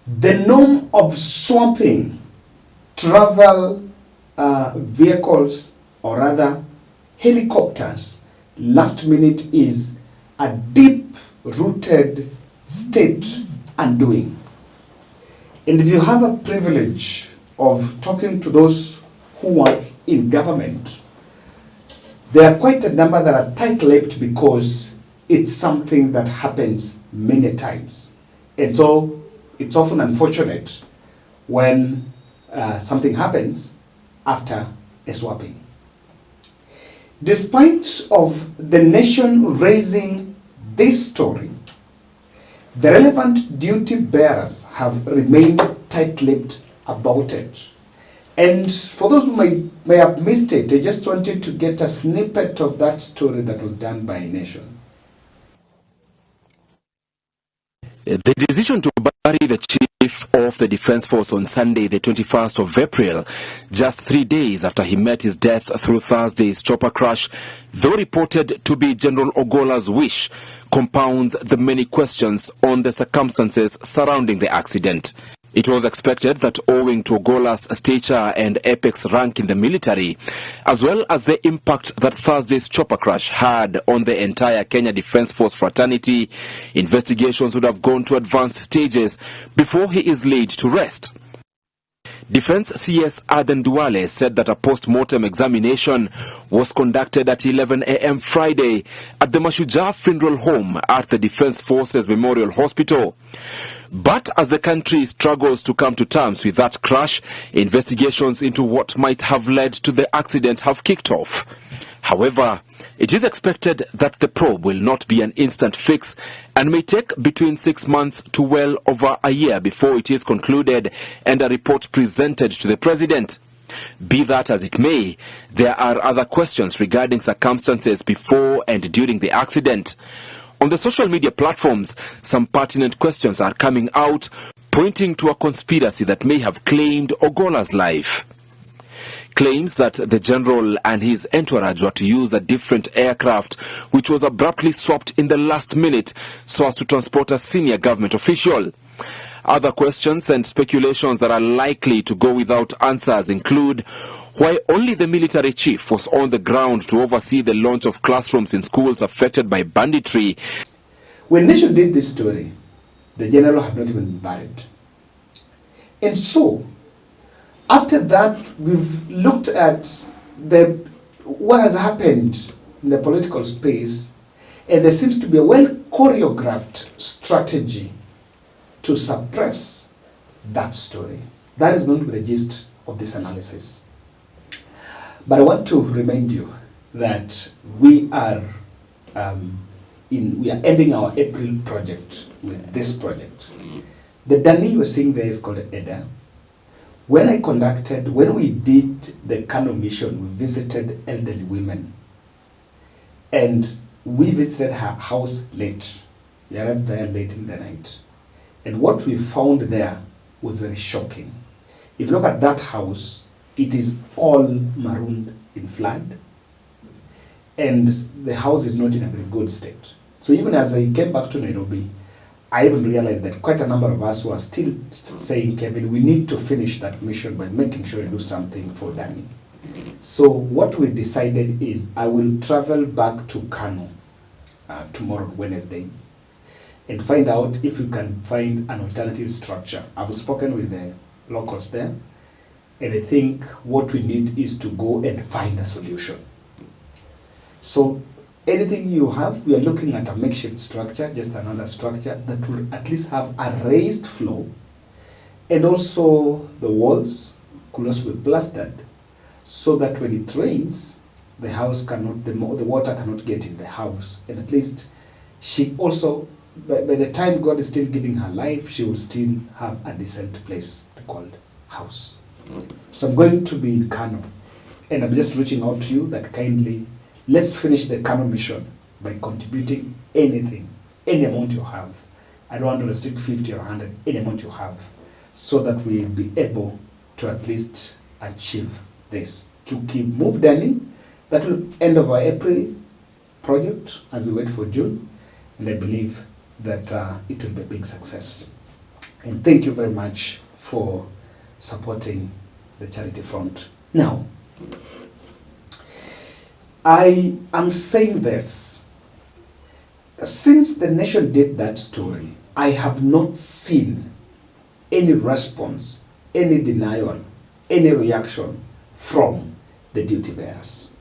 The norm of swapping travel vehicles, or rather helicopters, last minute is a deep-rooted state undoing. And if you have a privilege of talking to those who are in government, there are quite a number that are tight-lipped because it's something that happens many times. And so it's often unfortunate when something happens after a swapping. Despite of the nation raising this story, the relevant duty bearers have remained tight-lipped about it. And for those who may have missed it, I just wanted to get a snippet of that story that was done by Nation. The decision to bury the chief of the Defence Force on Sunday, the 21st of April, just 3 days after he met his death through Thursday's chopper crash, though reported to be General Ogolla's wish, compounds the many questions on the circumstances surrounding the accident. It was expected that owing to Ogolla's stature and apex rank in the military, as well as the impact that Thursday's chopper crash had on the entire Kenya Defence Force fraternity, investigations would have gone to advanced stages before he is laid to rest. Defence CS Aden Duale said that a post-mortem examination was conducted at 11 a.m. Friday at the Mashujaa Funeral Home at the Defence Forces Memorial Hospital. But as the country struggles to come to terms with that crash, investigations into what might have led to the accident have kicked off. However, it is expected that the probe will not be an instant fix and may take between 6 months to well over a year before it is concluded and a report presented to the president. Be that as it may, there are other questions regarding circumstances before and during the accident. On the social media platforms, some pertinent questions are coming out, pointing to a conspiracy that may have claimed Ogolla's life. Claims that the general and his entourage were to use a different aircraft, which was abruptly swapped in the last minute so as to transport a senior government official. Other questions and speculations that are likely to go without answers include why only the military chief was on the ground to oversee the launch of classrooms in schools affected by banditry. When Nation did this story, the general had not even been buried. And so, after that, we've looked at what has happened in the political space, and there seems to be a well-choreographed strategy to suppress that story. That is going to be the gist of this analysis. But I want to remind you that we are ending our April project with this project. The Dani you are seeing there is called EDA. When we did the Kano mission, we visited elderly women. And we visited her house late. We arrived there late in the night. And what we found there was very shocking. If you look at that house, it is all marooned in flood, and the house is not in a very good state. So even as I came back to Nairobi, I even realized that quite a number of us were still saying, Kevin, we need to finish that mission by making sure we do something for Dani. So what we decided is I will travel back to Kano tomorrow, Wednesday, and find out if we can find an alternative structure. I've spoken with the locals there, and I think what we need is to go and find a solution. So anything you have, we are looking at a makeshift structure, just another structure that will at least have a raised floor, and also the walls could also be plastered so that when it rains, the water cannot get in the house. And at least she also, by the time God is still giving her life, she will still have a decent place to call house. So I'm going to be in Kano, and I'm just reaching out to you that kindly, let's finish the Kano mission by contributing anything, any amount you have. I don't want to restrict 50 or 100, any amount you have, so that we'll be able to at least achieve this. To keep move Dani, that will end of our April project as we wait for June, and I believe that it will be a big success. And thank you very much for supporting the charity front. Now, I am saying this. Since the nation did that story, I have not seen any response, any denial, any reaction from the duty bearers.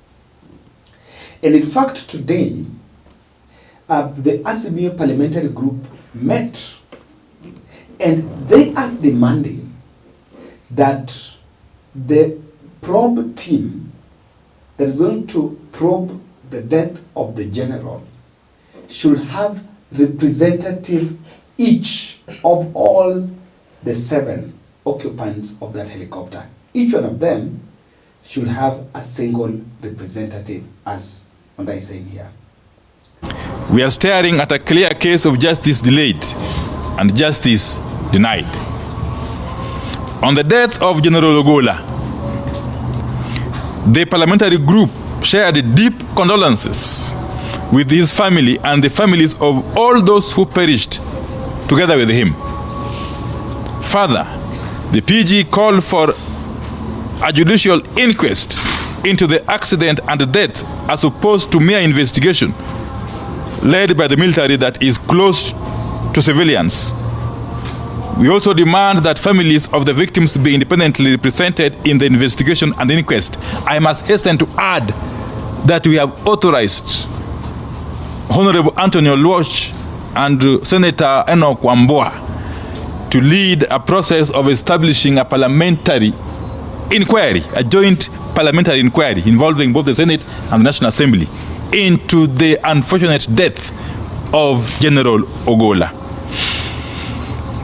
And in fact, today, the Azimio Parliamentary Group met, and they are demanding that the probe team that is going to probe the death of the general should have representative each of all the 7 occupants of that helicopter. Each one of them should have a single representative, as Onda is saying here. We are staring at a clear case of justice delayed and justice denied. On the death of General Ogolla, the parliamentary group shared deep condolences with his family and the families of all those who perished together with him. Further, the PG called for a judicial inquest into the accident and the death as opposed to mere investigation led by the military that is close to civilians. We also demand that families of the victims be independently represented in the investigation and inquest. I must hasten to add that we have authorized Honorable Anthony Oluoch and Senator Enoch Wambua to lead a process of establishing a parliamentary inquiry, a joint parliamentary inquiry involving both the Senate and the National Assembly into the unfortunate death of General Ogolla.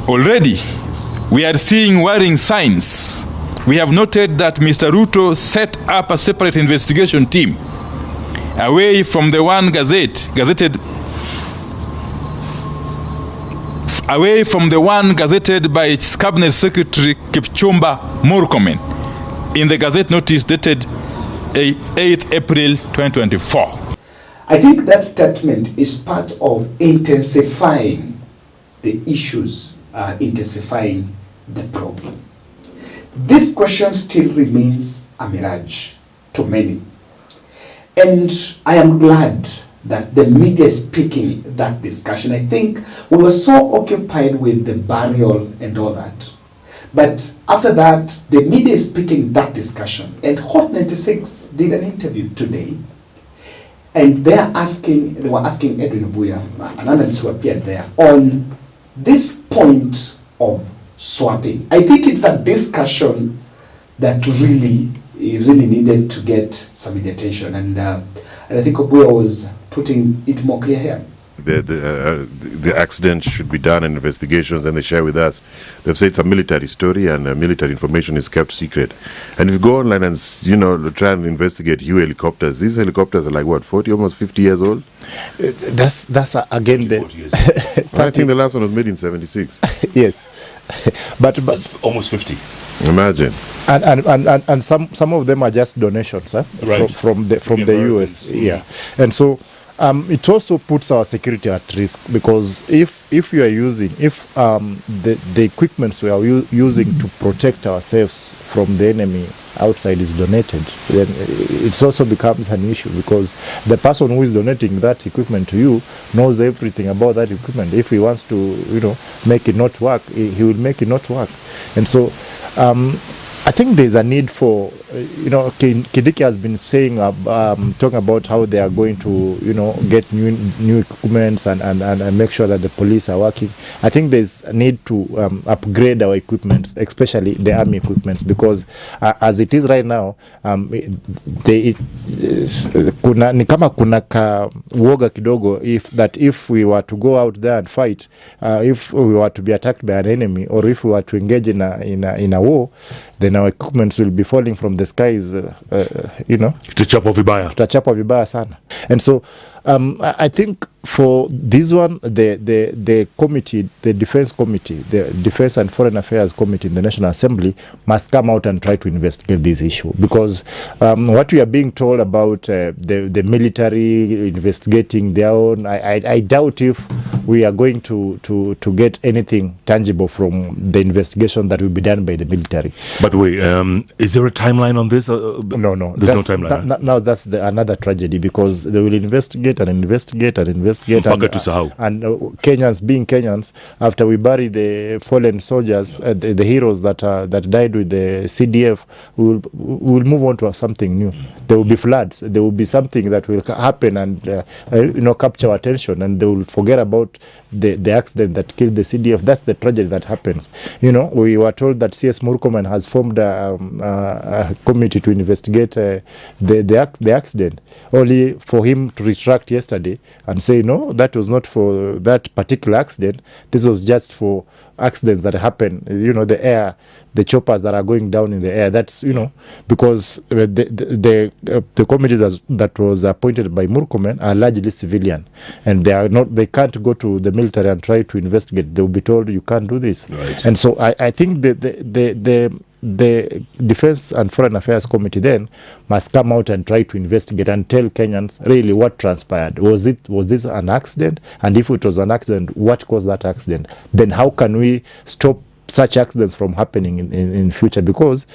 Already, we are seeing worrying signs. We have noted that Mr. Ruto set up a separate investigation team away from the one gazetted by its Cabinet Secretary Kipchumba Murkomen in the Gazette notice dated 8th April 2024. I think that statement is part of intensifying the issues, intensifying the problem. This question still remains a mirage to many. And I am glad that the media is picking that discussion. I think we were so occupied with the burial and all that. But after that, the media is picking that discussion. And Hot 96 did an interview today. And they were asking Edwin Obuya, an analyst who appeared there, on this point of swapping. I think it's a discussion that really needed to get some attention, and I think Obuya was putting it more clear here. The accident should be done and investigations, and they share with us. They've said it's a military story and military information is kept secret. And if you go online and try and investigate helicopters, these helicopters are like what, 40, almost 50 years old? That's again the. I think the last one was made in 76. Yes, but that's almost 50. Imagine. And some of them are just donations, right, from the US. Yeah, and so. It also puts our security at risk, because if you are using, the equipment we are using to protect ourselves from the enemy outside is donated, then it also becomes an issue, because the person who is donating that equipment to you knows everything about that equipment. If he wants to, make it not work, he will make it not work. And so, I think there's a need for, Kidiki has been saying, talking about how they are going to, get new equipments and make sure that the police are working. I think there's a need to upgrade our equipment, especially the army equipments, because as it is right now, ni kama kuna ka uoga kidogo if we were to go out there and fight, if we were to be attacked by an enemy, or if we were to engage in a war, then our equipments will be falling from the skies, Tutachapa vibaya sana. And so I think for this one, the committee, the defense committee, the Defense and Foreign Affairs Committee in the National Assembly must come out and try to investigate this issue, because what we are being told about the military investigating their own, I doubt if we are going to get anything tangible from the investigation that will be done by the military. By the way, is there a timeline on this? No. There's no timeline. Now that's another tragedy, because they will investigate and investigate and investigate. And Kenyans, being Kenyans, after we bury the fallen soldiers, the heroes that died with the CDF, we will move on to something new. There will be floods. There will be something that will happen and capture attention, and they will forget about the accident that killed the CDF. That's the tragedy that happens. We were told that CS Murkomen has formed a committee to investigate the accident, only for him to retract yesterday and say, no, that was not for that particular accident. This was just for accidents that happen, the choppers that are going down in the air. That's, because the committee that was appointed by Murkomen are largely civilian, and they can't go to the military and try to investigate. They'll be told you can't do this. Right. And so I think the Defense and Foreign Affairs Committee then must come out and try to investigate and tell Kenyans really what transpired. Was this an accident? And if it was an accident, what caused that accident? Then how can we stop such accidents from happening in future? Because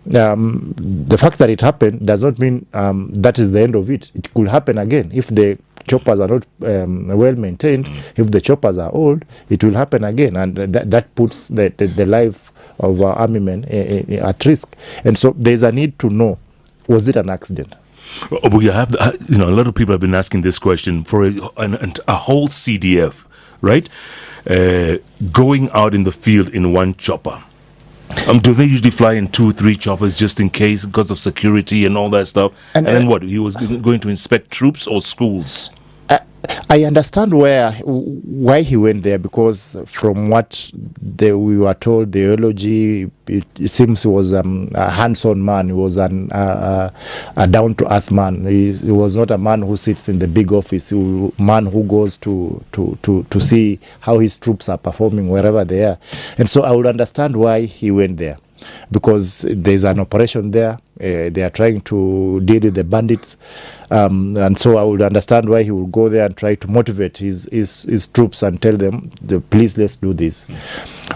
the fact that it happened does not mean that is the end of it. It could happen again if the choppers are not well maintained. If the choppers are old, it will happen again, and that puts the life of our army men at risk. And so there's a need to know, was it an accident? We have, a lot of people have been asking this question for a whole CDF, right? Going out in the field in one chopper. Do they usually fly in 2-3 choppers just in case, because of security and all that stuff? And then what? He was going to inspect troops or schools? I understand why he went there, because from what we were told, the eulogy, it seems he was a hands-on man. He was a down-to-earth man. He was not a man who sits in the big office. He was a man who goes to see how his troops are performing wherever they are. And so I would understand why he went there, because there's an operation there. They are trying to deal with the bandits, and so I would understand why he would go there and try to motivate his troops and tell them, please, let's do this.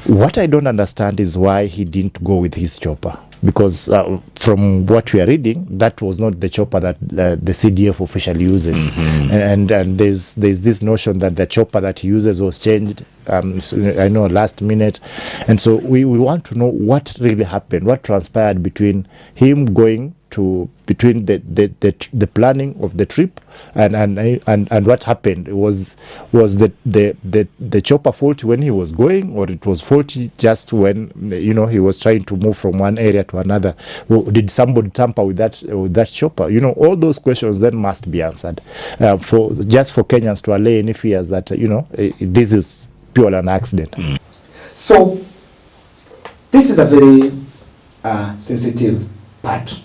What I don't understand is why he didn't go with his chopper, because from what we are reading, that was not the chopper that the CDF officially uses. And there's this notion that the chopper that he uses was changed, I know, last minute. And so we want to know what really happened, what transpired between him going between the planning of the trip and what happened. Was the chopper faulty when he was going, or it was faulty just when he was trying to move from one area to another? Did somebody tamper with that chopper? All those questions then must be answered, for Kenyans to allay any fears that this is purely an accident. So this is a very sensitive part.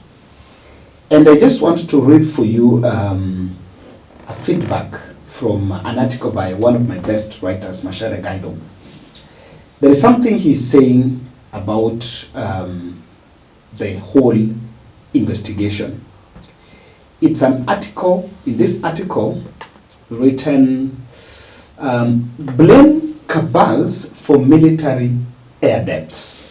And I just want to read for you a feedback from an article by one of my best writers, Mashere Gaido. There is something he's saying about the whole investigation. It's an article, in this article, written, blame cabals for military air debts.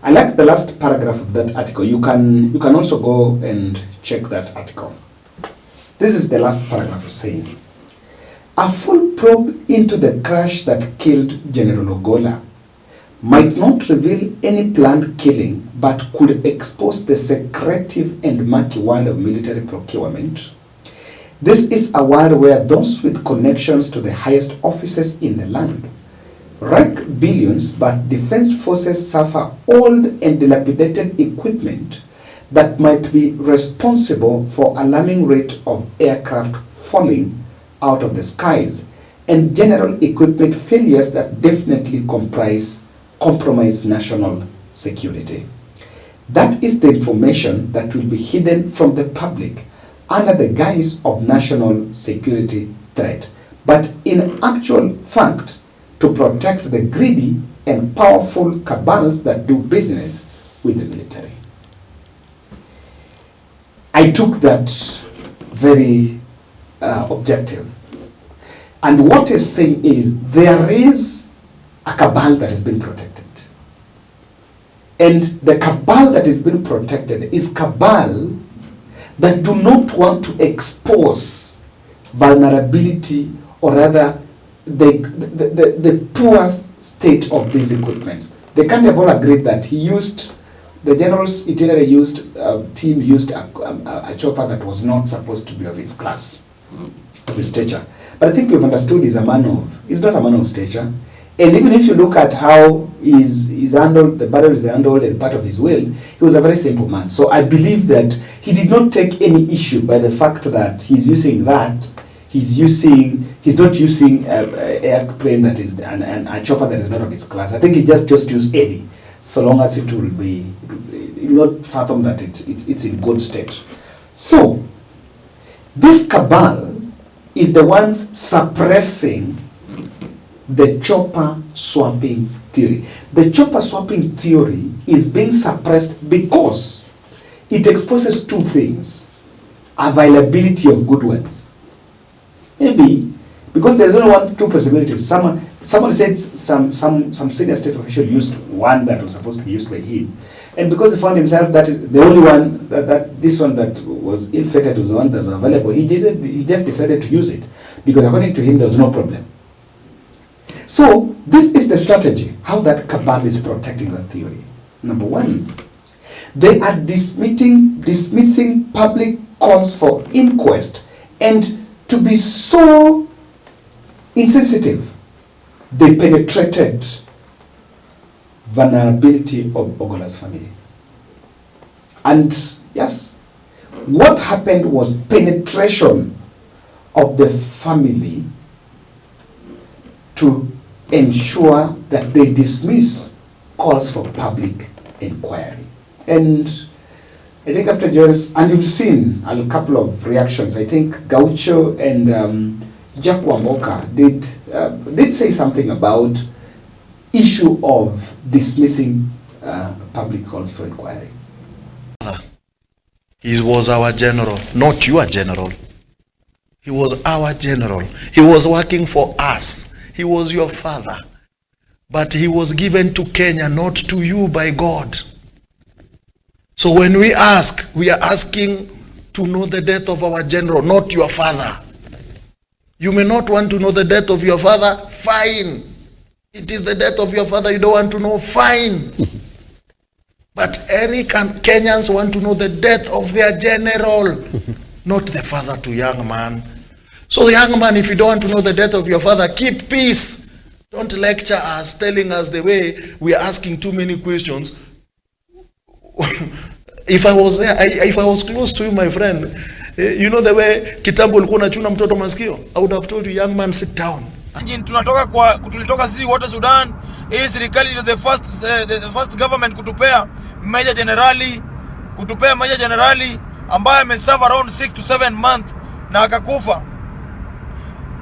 I like the last paragraph of that article. You can also go and check that article. This is the last paragraph saying, a full probe into the crash that killed General Ogolla might not reveal any planned killing, but could expose the secretive and murky world of military procurement. This is a world where those with connections to the highest offices in the land rack billions, but defense forces suffer old and dilapidated equipment that might be responsible for alarming rate of aircraft falling out of the skies, and general equipment failures that definitely compromise national security. That is the information that will be hidden from the public under the guise of national security threat, but in actual fact to protect the greedy and powerful cabals that do business with the military. I took that very objective. And what is saying is there is a cabal that has been protected. And the cabal that has been protected is cabal that do not want to expose vulnerability, or rather the poor state of these equipments. They can't have all agreed that the general's itinerary team used a chopper that was not supposed to be of his class, of his stature. But I think you've understood he's not a man of stature. And even if you look at how he's handled, the battle is handled and part of his will, he was a very simple man. So I believe that he did not take any issue by the fact that he's using that. He's not using an airplane that is, and a chopper that is not of his class. I think he just used any, so long as it will not fathom that it's in good state. So, this cabal is the ones suppressing the chopper swapping theory. The chopper swapping theory is being suppressed because it exposes two things: availability of good ones. Maybe because there's only two possibilities. Someone said some senior state official used one that was supposed to be used by him, and because he found himself that is the only one that this one that was ill-fated was the one that was available, he just decided to use it because according to him there was no problem. So this is the strategy, how that cabal is protecting that theory. Number one, they are dismissing public calls for inquest, and to be so insensitive, they penetrated vulnerability of Ogolla's family. And yes, what happened was penetration of the family to ensure that they dismiss calls for public inquiry. And I think after Jones, and you've seen a couple of reactions. I think Gaucho and Jack Wamboka did say something about issue of dismissing public calls for inquiry. He was our general, not your general. He was our general. He was working for us. He was your father. But he was given to Kenya, not to you by God. So when we ask, we are asking to know the death of our general, not your father. You may not want to know the death of your father, fine. It is the death of your father you don't want to know, fine. But Eric and Kenyans want to know the death of their general, not the father to young man. So young man, if you don't want to know the death of your father, keep peace. Don't lecture us, telling us the way we are asking too many questions. If I was there, if I was close to you, my friend, you know the way kitambo ulikuwa unachuna mtoto masikio, I would have told you, young man, sit down. Tulitoka sisi wote Sudan. Hii serikali is the first government kutupea major generali ambaye ameserve around 6 to 7 months na akakufa.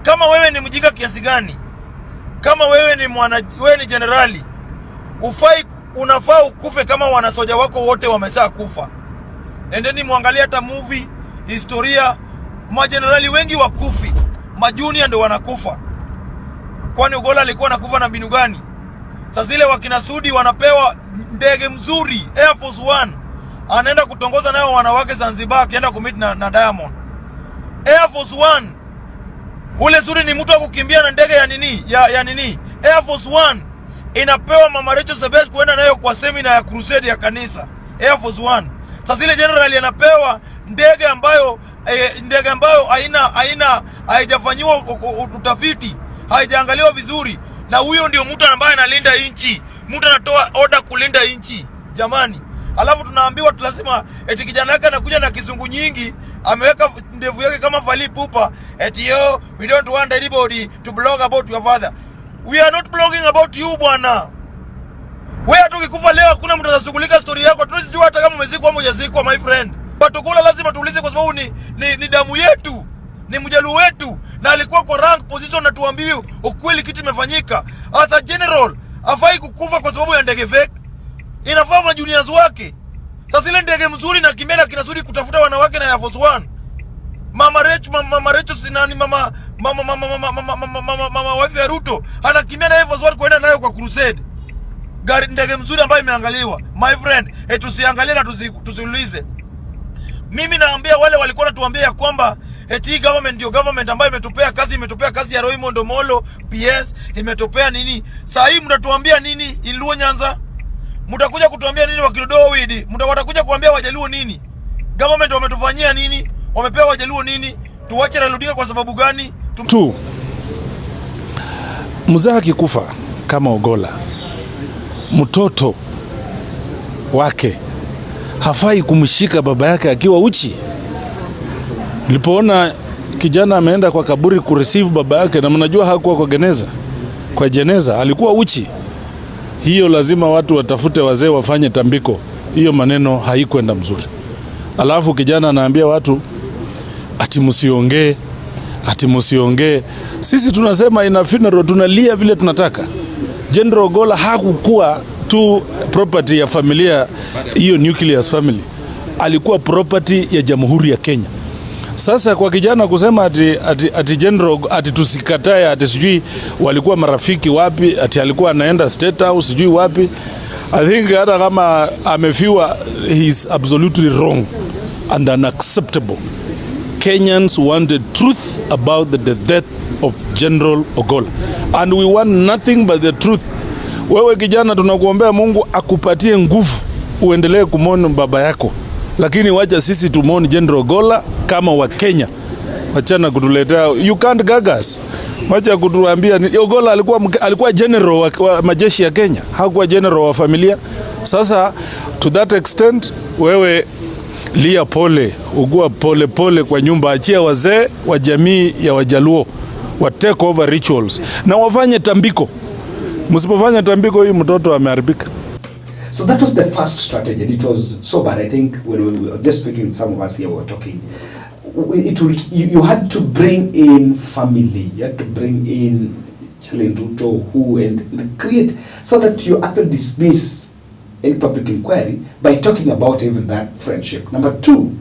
Kama wewe ni mjinga kiasi gani? Kama wewe ni generali, unafaa ukufe kama wanasoja wako wote wamesha kufa. Endeni muangalia hata movie, historia, majenerali wengi wakufi, majunior ndio wanakufa. Kwani Ogolla alikuwa anakufa na mbinu gani? Sasa zile wakina Sudi wanapewa ndege mzuri, Air Force One, anaenda kutongoza nayo wanawake Zanzibar, akienda kumit na Diamond. Air Force One, ule Sudi ni mtu wa kukimbia na ndege ya nini? Air Force One inapewa Mama Rachel Sebes kuenda nayo kwa seminar ya crusade ya kanisa. Air Force One. Sasa zile general anapewa ndege ambayo haijafanyiwa utafiti, haijaangaliwa vizuri, na huyo ndio mtu ambaye analinda inchi. Mtu anatoa order kulinda inchi. Jamani, alafu tunaambiwa lazima eti kijana yake anakuja na kizungu nyingi, ameweka ndevu yake kama Fally Ipupa, eti we don't want anybody to blog about your father. We are not blogging about you, bwana. Wewe tukikufa leo hakuna mtu atashughulika story yako. Tunasijua hata kama umezikwa au hujazikwa, my friend. But Ogolla lazima tuulize kwa sababu ni damu yetu, ni mjaluo wetu, na alikuwa kwa rank position, na tuambiwe ukweli kitu imefanyika. As a general afai kukufa kwa sababu ya ndege fake, inafaa na juniors wake. Sasa ile ndege mzuri na kimela kinazuri kutafuta wanawake na Air Force One. Mama Rachel sinani mama wife ya Ruto anakimbia na Air Force One kwenda nayo kwa crusade. Gari ndege mzuri ambayo imeangaliwa. My friend, tusiangalie na tusiulize. Mimi naambia wale walikuwa natuambia ya kwamba eti government ndio government ambayo imetupea kazi ya Raymond Omolo PS, imetupea nini? Sasa hii mtatuambia nini Iluo Nyanza? Mtakuja kutuambia nini Wakiludo Widi? Watakuja kuambia Wajaluo nini? Government wametufanyia nini? Wamepewa Wajaluo nini? Tuwache Raila kwa sababu gani? Mzee akikufa kama Ogolla, mtoto wake hafai kumshika baba yake akiwa uchi. Nilipoona kijana ameenda kwa kaburi kureceive baba yake, na mnajua hakuwa kwa jeneza alikuwa uchi. Hiyo lazima watu watafute wazee wafanye tambiko. Hiyo maneno haikwenda mzuri. Alafu kijana anaambia watu ati msiongee. Sisi tunasema ina funeral tunalia vile tunataka. General Ogolla hakukuwa tu property ya familia hiyo nucleus family. Alikuwa property ya Jamhuri ya Kenya. Sasa kwa kijana kusema ati general ati tusikatae ati sijui walikuwa marafiki wapi, ati alikuwa anaenda State House sijui wapi, I think hata kama amefiwa, he is absolutely wrong and unacceptable. Kenyans wanted truth about the death of General Ogolla, and we want nothing but the truth. Wewe kijana, tunakuombea Mungu akupatie nguvu uendelee kumwona baba yako, lakini wacha sisi tumwone General Ogolla kama wa Kenya. Wachana kutuletea, you can't gag us. Wacha kutuambia Ogolla alikuwa general wa majeshi ya Kenya, hakuwa general wa familia. Sasa to that extent, wewe lia pole, ugua pole kwa nyumba, achia wazee wa jamii ya Wajaluo wa take over rituals na wafanye tambiko. Msipofanya tambiko, hii mtoto ameharibika. So that was the first strategy, and it was so bad. I think when we were just speaking, some of us here were talking, you had to bring in family, you had to bring in Shield Ruto, and create, so that you actually dismiss any public inquiry by talking about even that friendship. Number two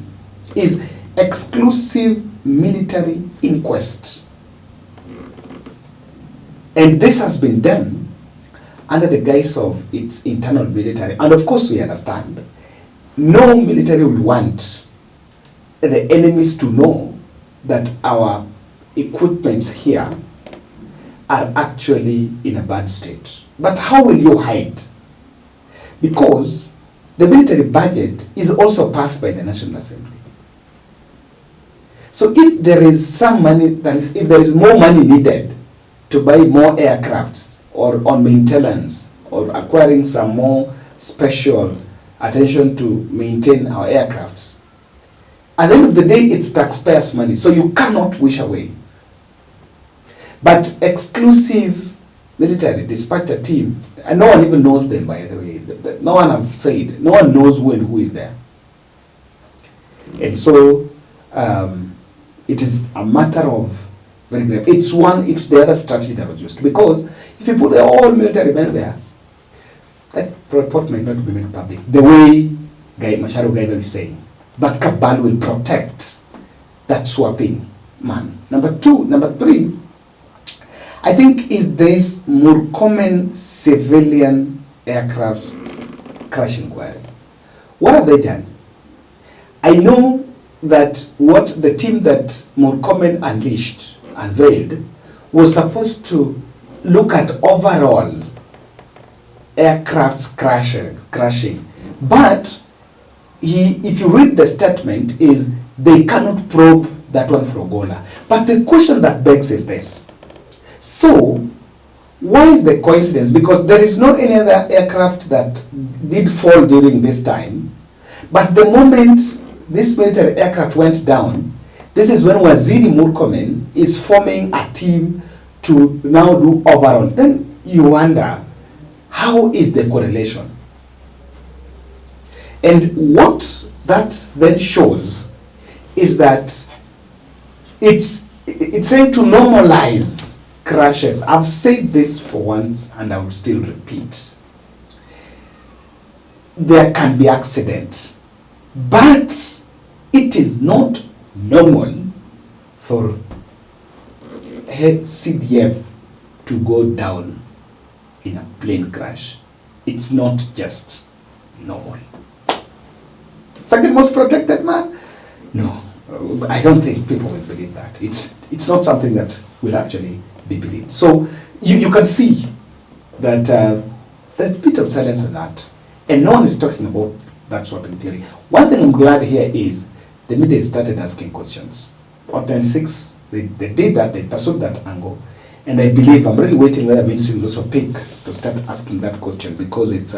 is exclusive military inquest. And this has been done under the guise of its internal military. And of course we understand, no military will want the enemies to know that our equipments here are actually in a bad state. But how will you hide? Because the military budget is also passed by the National Assembly. So if there is some money, if there is more money needed to buy more aircrafts, or on maintenance, or acquiring some more special attention to maintain our aircrafts, at the end of the day, it's taxpayers' money, so you cannot wish away. But exclusive military dispatch a team, and no one even knows them, by the way. No one have said, no one knows who is there. And so it is a matter of very grave. It's the other strategy that was used. Because if you put all military men there, that report might not be made public, the way Masharu Gaiba is saying. But Cabal will protect that swapping man. Number three, I think is this more common civilian aircraft crash inquiry. What have they done? I know that what the team that Murkomen unveiled was supposed to look at overall aircrafts crashing. But if you read the statement, is they cannot probe that one for Ogolla. But the question that begs is this. So, why is the coincidence? Because there is no any other aircraft that did fall during this time. But the moment this military aircraft went down, this is when Waziri Murkomen is forming a team to now do overall. Then you wonder, how is the correlation? And what that then shows is that it's saying to normalize crashes. I've said this for once and I will still repeat. There can be accident, but it is not normal for CDF to go down in a plane crash. It's not just normal. Second most protected man? No, I don't think people will believe that. It's not something that will actually be believed. So you can see that there's a bit of silence on that. And no one is talking about that swapping theory. One thing I'm glad here is the media started asking questions. On 26, they did that, they pursued that angle. And I believe, I'm really waiting whether mainstream will also pick to start asking that question, because it's